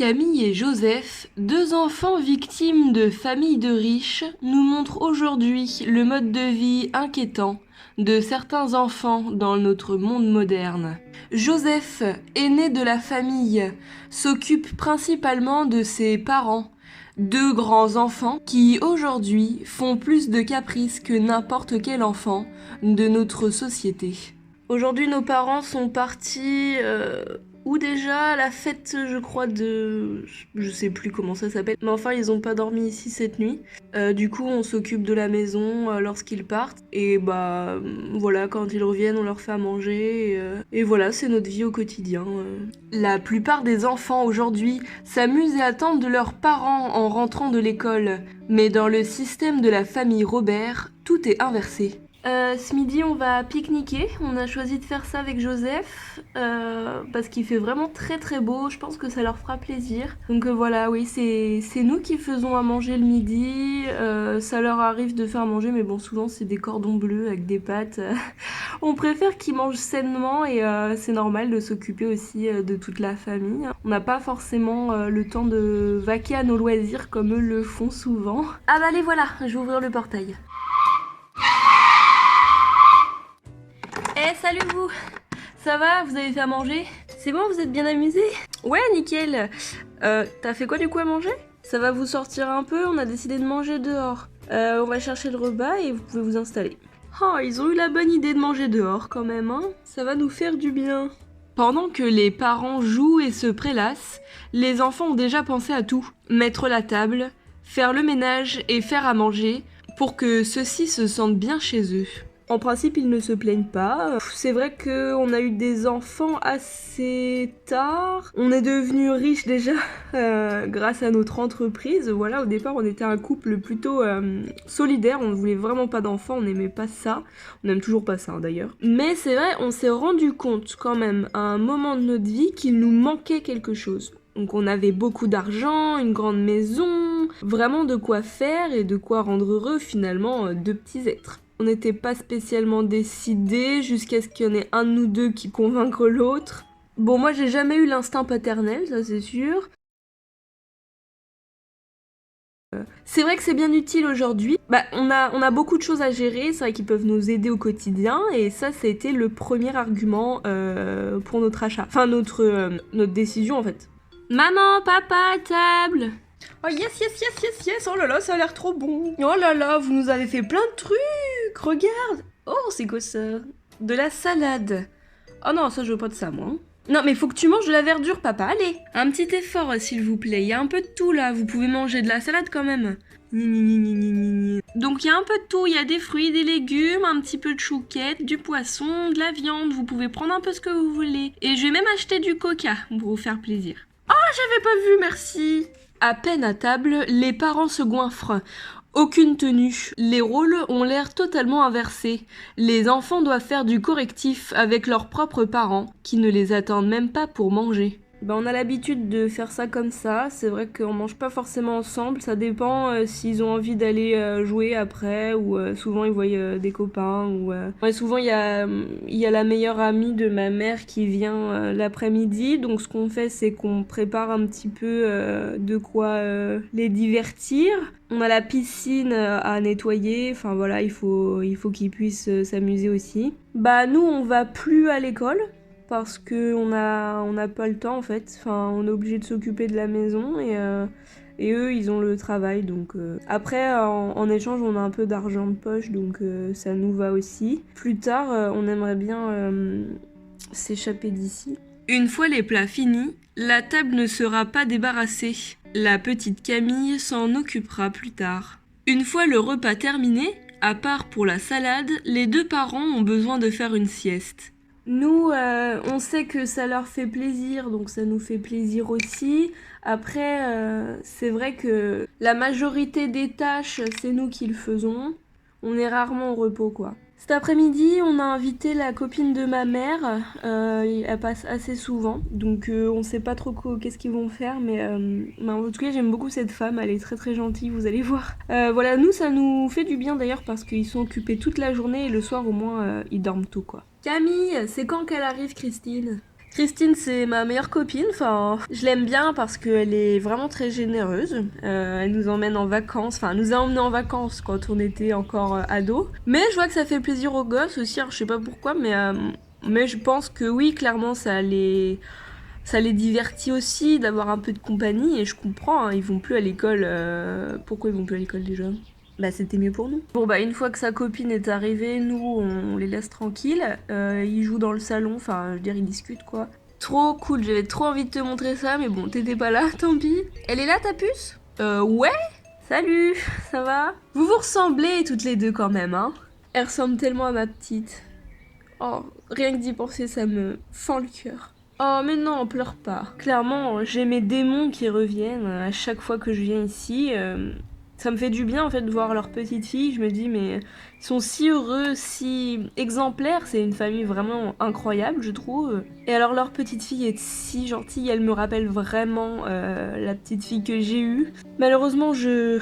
Camille et Joseph, deux enfants victimes de familles de riches, nous montrent aujourd'hui le mode de vie inquiétant de certains enfants dans notre monde moderne. Joseph, aîné de la famille, s'occupe principalement de ses parents, deux grands enfants qui aujourd'hui font plus de caprices que n'importe quel enfant de notre société. Aujourd'hui, nos parents sont partis où déjà la fête, je crois, je sais plus comment ça s'appelle, mais enfin, ils ont pas dormi ici cette nuit. Du coup, on s'occupe de la maison lorsqu'ils partent. Et voilà, quand ils reviennent, on leur fait à manger. Et voilà, c'est notre vie au quotidien. La plupart des enfants aujourd'hui s'amusent et attendent de leurs parents en rentrant de l'école. Mais dans le système de la famille Robert, tout est inversé. Ce midi, on va pique-niquer. On a choisi de faire ça avec Joseph parce qu'il fait vraiment très très beau. Je pense que ça leur fera plaisir. Donc voilà, oui, c'est nous qui faisons à manger le midi. Ça leur arrive de faire manger, mais bon, souvent c'est des cordons bleus avec des pâtes. On préfère qu'ils mangent sainement et c'est normal de s'occuper aussi de toute la famille. On n'a pas forcément le temps de vaquer à nos loisirs comme eux le font souvent. Ah bah allez, voilà, je vais ouvrir le portail. Salut vous! Ça va? Vous avez fait à manger? C'est bon, vous êtes bien amusés? Ouais, nickel! T'as fait quoi du coup à manger? Ça va vous sortir un peu, on a décidé de manger dehors. On va chercher le repas et vous pouvez vous installer. Oh, ils ont eu la bonne idée de manger dehors quand même, hein? Ça va nous faire du bien. Pendant que les parents jouent et se prélassent, les enfants ont déjà pensé à tout. Mettre la table, faire le ménage et faire à manger pour que ceux-ci se sentent bien chez eux. En principe, ils ne se plaignent pas. C'est vrai qu'on a eu des enfants assez tard. On est devenus riches déjà grâce à notre entreprise. Voilà, au départ, on était un couple plutôt solidaire. On ne voulait vraiment pas d'enfants, on n'aimait pas ça. On n'aime toujours pas ça d'ailleurs. Mais c'est vrai, on s'est rendu compte quand même à un moment de notre vie qu'il nous manquait quelque chose. Donc on avait beaucoup d'argent, une grande maison, vraiment de quoi faire et de quoi rendre heureux finalement deux petits êtres. On n'était pas spécialement décidés jusqu'à ce qu'il y en ait un de nous deux qui convaincre l'autre. Bon, moi j'ai jamais eu l'instinct paternel, ça c'est sûr. C'est vrai que c'est bien utile aujourd'hui. On a beaucoup de choses à gérer, c'est vrai qu'ils peuvent nous aider au quotidien, et ça a été le premier argument pour notre achat. Enfin, notre décision en fait. Maman, papa, table! Oh yes, yes, yes, yes, yes! Oh là là, ça a l'air trop bon! Oh là là, vous nous avez fait plein de trucs! Regarde! Oh, c'est quoi ça? De la salade! Oh non, ça je veux pas de ça, moi. Non, mais faut que tu manges de la verdure, papa, allez! Un petit effort, s'il vous plaît. Il y a un peu de tout là, vous pouvez manger de la salade quand même. Donc il y a un peu de tout, il y a des fruits, des légumes, un petit peu de chouquette, du poisson, de la viande, vous pouvez prendre un peu ce que vous voulez. Et je vais même acheter du coca pour vous faire plaisir. Oh, j'avais pas vu, merci! À peine à table, les parents se goinfrent. Aucune tenue. Les rôles ont l'air totalement inversés. Les enfants doivent faire du correctif avec leurs propres parents, qui ne les attendent même pas pour manger. On a l'habitude de faire ça comme ça, c'est vrai qu'on mange pas forcément ensemble, ça dépend s'ils ont envie d'aller jouer après, ou souvent ils voient des copains, ou souvent il y a la meilleure amie de ma mère qui vient l'après-midi, donc ce qu'on fait c'est qu'on prépare un petit peu de quoi les divertir. On a la piscine à nettoyer, enfin voilà, il faut qu'ils puissent s'amuser aussi. Nous on va plus à l'école, parce qu'on n'a pas le temps en fait, enfin on est obligé de s'occuper de la maison et eux ils ont le travail donc après en échange on a un peu d'argent de poche donc ça nous va aussi. Plus tard on aimerait bien s'échapper d'ici. Une fois les plats finis, la table ne sera pas débarrassée. La petite Camille s'en occupera plus tard. Une fois le repas terminé, à part pour la salade, les deux parents ont besoin de faire une sieste. Nous, on sait que ça leur fait plaisir, donc ça nous fait plaisir aussi. Après, c'est vrai que la majorité des tâches, c'est nous qui le faisons. On est rarement au repos, quoi. Cet après-midi, on a invité la copine de ma mère. Elle passe assez souvent, donc on sait pas trop qu'est-ce qu'ils vont faire, mais en tout cas, j'aime beaucoup cette femme. Elle est très très gentille, vous allez voir. Voilà, nous, ça nous fait du bien d'ailleurs parce qu'ils sont occupés toute la journée et le soir, au moins, ils dorment tôt, quoi. Camille, c'est quand qu'elle arrive, Christine? Christine, c'est ma meilleure copine. Enfin, je l'aime bien parce qu'elle est vraiment très généreuse. Elle nous emmène en vacances. Enfin, elle nous a emmenés en vacances quand on était encore ados. Mais je vois que ça fait plaisir aux gosses aussi. Alors, je sais pas pourquoi, mais je pense que oui, clairement, ça les divertit aussi d'avoir un peu de compagnie. Et je comprends, hein, ils vont plus à l'école. Pourquoi ils vont plus à l'école déjà? Bah c'était mieux pour nous. Bon bah une fois que sa copine est arrivée, nous on les laisse tranquilles. Ils jouent dans le salon, enfin je veux dire ils discutent quoi. Trop cool, j'avais trop envie de te montrer ça, mais bon t'étais pas là, tant pis. Elle est là ta puce? Ouais. Salut, ça va? Vous vous ressemblez toutes les deux quand même, hein? Elle ressemble tellement à ma petite. Oh, rien que d'y penser ça me fend le cœur. Oh mais non, pleure pas. Clairement, j'ai mes démons qui reviennent à chaque fois que je viens ici. Ça me fait du bien en fait de voir leur petite fille. Je me dis mais ils sont si heureux, si exemplaires. C'est une famille vraiment incroyable, je trouve. Et alors leur petite fille est si gentille. Elle me rappelle vraiment la petite fille que j'ai eue. Malheureusement, je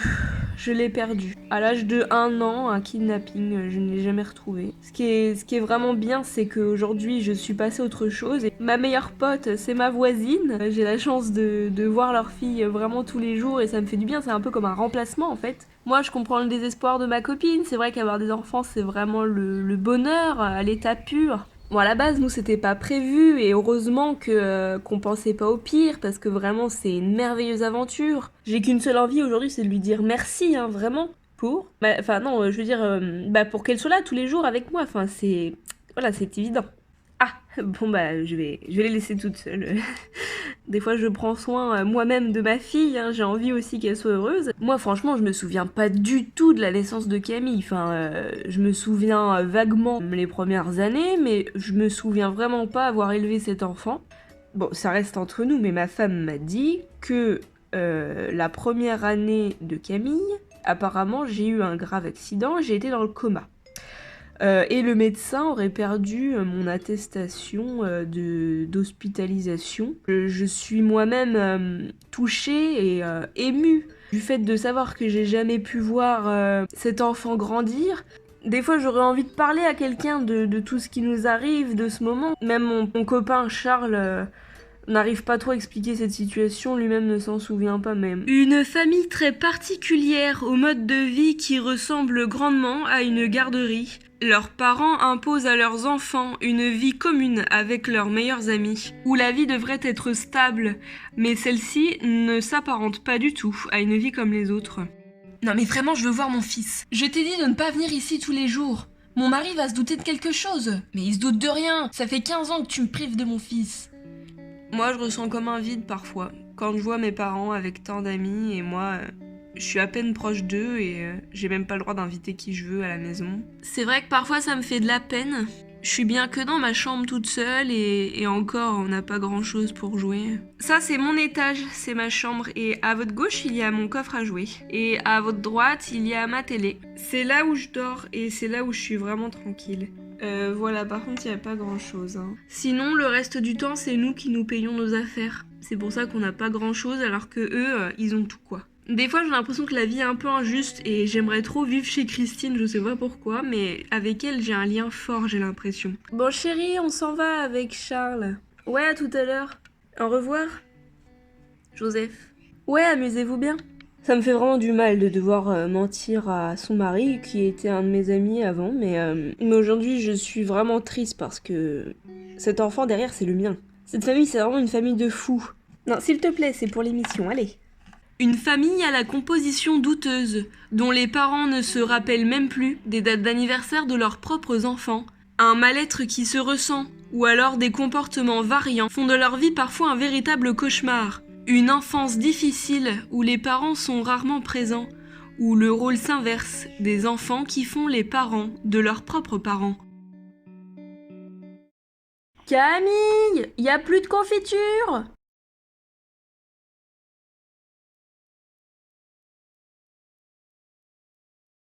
l'ai perdue. À l'âge de 1 an, un kidnapping, je ne l'ai jamais retrouvée. Ce qui est vraiment bien, c'est qu'aujourd'hui, je suis passée à autre chose. Et ma meilleure pote, c'est ma voisine. J'ai la chance de voir leur fille vraiment tous les jours et ça me fait du bien. C'est un peu comme un remplacement en fait. Moi, je comprends le désespoir de ma copine. C'est vrai qu'avoir des enfants, c'est vraiment le bonheur à l'état pur. Bon, à la base, nous, c'était pas prévu, et heureusement qu'on pensait pas au pire, parce que vraiment, c'est une merveilleuse aventure. J'ai qu'une seule envie aujourd'hui, c'est de lui dire merci, hein, vraiment. Pour Enfin, non, je veux dire, pour qu'elle soit là tous les jours avec moi, enfin, c'est... Voilà, c'est évident. Ah, bon, bah, je vais les laisser toutes seules. Des fois, je prends soin moi-même de ma fille, hein, j'ai envie aussi qu'elle soit heureuse. Moi, franchement, je me souviens pas du tout de la naissance de Camille. Enfin, je me souviens vaguement les premières années, mais je me souviens vraiment pas avoir élevé cet enfant. Bon, ça reste entre nous, mais ma femme m'a dit que la première année de Camille, apparemment, j'ai eu un grave accident, j'ai été dans le coma. Et le médecin aurait perdu mon attestation d'hospitalisation. Je suis moi-même touchée et émue du fait de savoir que j'ai jamais pu voir cet enfant grandir. Des fois, j'aurais envie de parler à quelqu'un de tout ce qui nous arrive, de ce moment. Même mon copain Charles n'arrive pas trop à expliquer cette situation, lui-même ne s'en souvient pas même. Une famille très particulière au mode de vie qui ressemble grandement à une garderie. Leurs parents imposent à leurs enfants une vie commune avec leurs meilleurs amis, où la vie devrait être stable, mais celle-ci ne s'apparente pas du tout à une vie comme les autres. Non mais vraiment, je veux voir mon fils. Je t'ai dit de ne pas venir ici tous les jours. Mon mari va se douter de quelque chose. Mais il se doute de rien. Ça fait 15 ans que tu me prives de mon fils. Moi, je ressens comme un vide parfois, quand je vois mes parents avec tant d'amis et moi, je suis à peine proche d'eux et j'ai même pas le droit d'inviter qui je veux à la maison. C'est vrai que parfois ça me fait de la peine. Je suis bien que dans ma chambre toute seule et encore, on n'a pas grand chose pour jouer. Ça, c'est mon étage, c'est ma chambre et à votre gauche, il y a mon coffre à jouer. Et à votre droite, il y a ma télé. C'est là où je dors et c'est là où je suis vraiment tranquille. Voilà, par contre, il n'y a pas grand-chose. Hein. Sinon, le reste du temps, c'est nous qui nous payons nos affaires. C'est pour ça qu'on n'a pas grand-chose, alors que eux, ils ont tout, quoi. Des fois, j'ai l'impression que la vie est un peu injuste et j'aimerais trop vivre chez Christine, je sais pas pourquoi, mais avec elle, j'ai un lien fort, j'ai l'impression. Bon, chérie, on s'en va avec Charles. Ouais, à tout à l'heure. Au revoir. Joseph. Ouais, amusez-vous bien. Ça me fait vraiment du mal de devoir mentir à son mari, qui était un de mes amis avant, mais aujourd'hui je suis vraiment triste parce que cet enfant derrière c'est le mien. Cette famille c'est vraiment une famille de fous. Non, s'il te plaît, c'est pour l'émission, allez. Une famille à la composition douteuse, dont les parents ne se rappellent même plus des dates d'anniversaire de leurs propres enfants. Un mal-être qui se ressent, ou alors des comportements variants font de leur vie parfois un véritable cauchemar. Une enfance difficile où les parents sont rarement présents, où le rôle s'inverse des enfants qui font les parents de leurs propres parents. Camille, y a plus de confiture ?